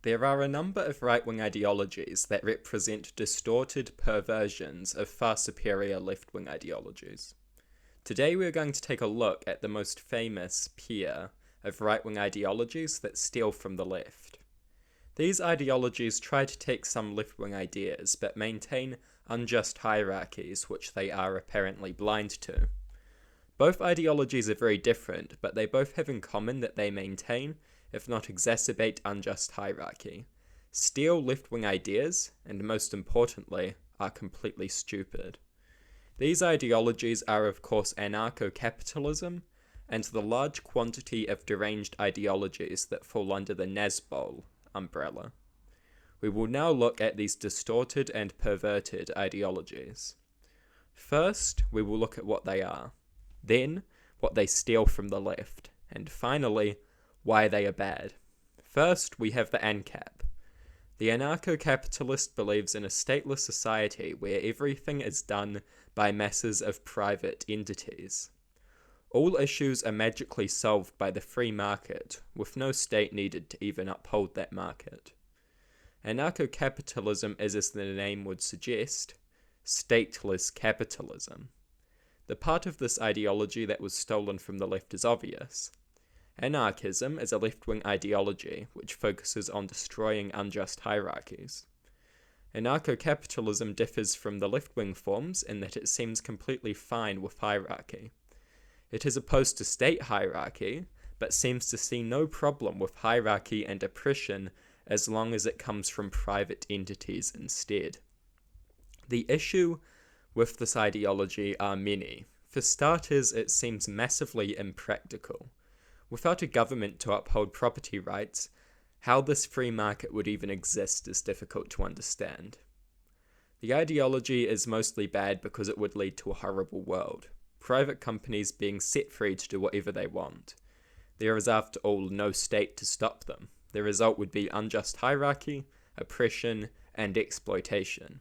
There are a number of right-wing ideologies that represent distorted perversions of far superior left-wing ideologies. Today we are going to take a look at the most famous pair of right-wing ideologies that steal from the left. These ideologies try to take some left-wing ideas but maintain unjust hierarchies which they are apparently blind to. Both ideologies are very different, but they both have in common that they maintain, if not exacerbate, unjust hierarchy, steal left-wing ideas, and most importantly, are completely stupid. These ideologies are of course Anarcho Capitalism, and the large quantity of deranged ideologies that fall under the Nazbol umbrella. We will now look at these distorted and perverted ideologies. First, we will look at what they are. Then, what they steal from the left. And finally, why they are bad. First, we have the ANCAP. The anarcho-capitalist believes in a stateless society where everything is done by masses of private entities. All issues are magically solved by the free market, with no state needed to even uphold that market. Anarcho-capitalism is, as the name would suggest, stateless capitalism. The part of this ideology that was stolen from the left is obvious. Anarchism is a left-wing ideology which focuses on destroying unjust hierarchies. Anarcho-capitalism differs from the left-wing forms in that it seems completely fine with hierarchy. It is opposed to state hierarchy, but seems to see no problem with hierarchy and oppression as long as it comes from private entities instead. The issue with this ideology are many. For starters, it seems massively impractical. Without a government to uphold property rights, how this free market would even exist is difficult to understand. The ideology is mostly bad because it would lead to a horrible world. Private companies being set free to do whatever they want. There is after all no state to stop them. The result would be unjust hierarchy, oppression, and exploitation.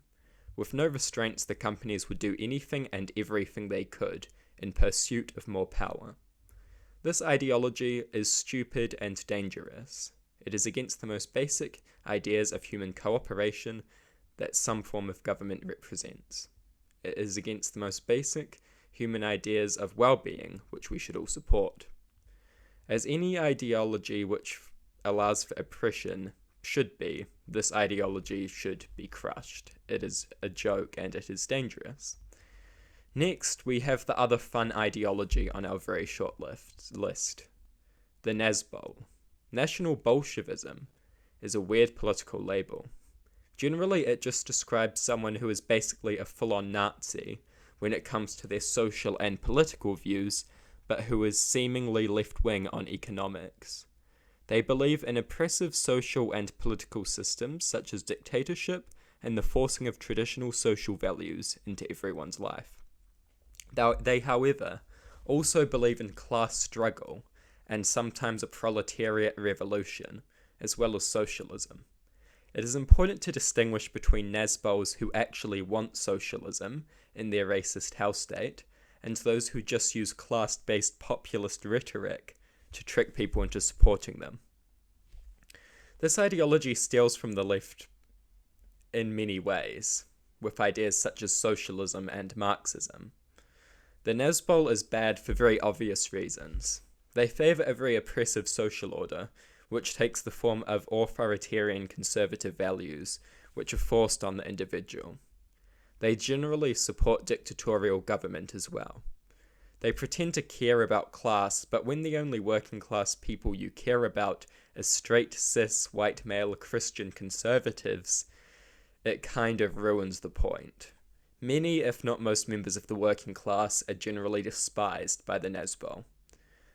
With no restraints, the companies would do anything and everything they could in pursuit of more power. This ideology is stupid and dangerous. It is against the most basic ideas of human cooperation that some form of government represents. It is against the most basic human ideas of well-being, which we should all support. As any ideology which allows for oppression should be, this ideology should be crushed. It is a joke and it is dangerous. Next, we have the other fun ideology on our very short list. The Nazbol. National Bolshevism is a weird political label. Generally, it just describes someone who is basically a full-on Nazi when it comes to their social and political views, but who is seemingly left-wing on economics. They believe in oppressive social and political systems such as dictatorship and the forcing of traditional social values into everyone's life. They, however, also believe in class struggle and sometimes a proletariat revolution, as well as socialism. It is important to distinguish between Nazbols who actually want socialism in their racist hell state and those who just use class-based populist rhetoric to trick people into supporting them. This ideology steals from the left in many ways, with ideas such as socialism and Marxism. The Nazbol is bad for very obvious reasons. They favour a very oppressive social order, which takes the form of authoritarian conservative values, which are forced on the individual. They generally support dictatorial government as well. They pretend to care about class, but when the only working class people you care about are straight, cis, white male Christian conservatives, it kind of ruins the point. Many, if not most members of the working class are generally despised by the Nazbol.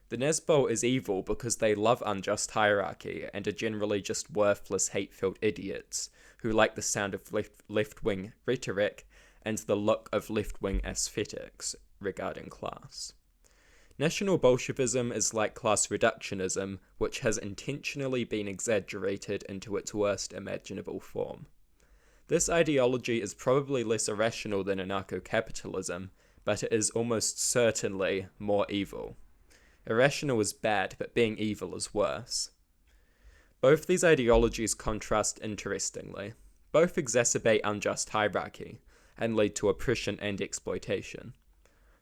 The Nazbol is evil because they love unjust hierarchy and are generally just worthless, hate-filled idiots who like the sound of left-wing rhetoric and the look of left-wing aesthetics regarding class. National Bolshevism is like class reductionism, which has intentionally been exaggerated into its worst imaginable form. This ideology is probably less irrational than anarcho-capitalism, but it is almost certainly more evil. Irrational is bad, but being evil is worse. Both these ideologies contrast interestingly. Both exacerbate unjust hierarchy and lead to oppression and exploitation.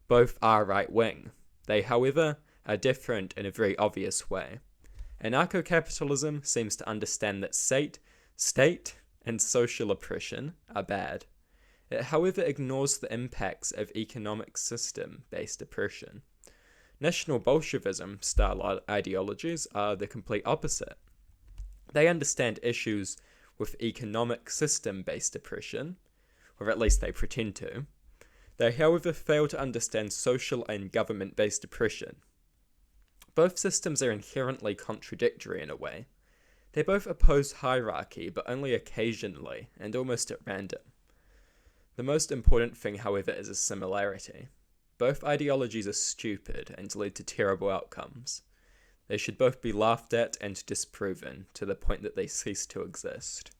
Both are right-wing. They, however, are different in a very obvious way. Anarcho Capitalism seems to understand that state, and social oppression are bad. It, however, ignores the impacts of economic system-based oppression. National Bolshevism style ideologies are the complete opposite. They understand issues with economic system-based oppression, or at least they pretend to. They, however, fail to understand social and government-based oppression. Both systems are inherently contradictory in a way. They both oppose hierarchy, but only occasionally, and almost at random. The most important thing, however, is a similarity. Both ideologies are stupid and lead to terrible outcomes. They should both be laughed at and disproven to the point that they cease to exist.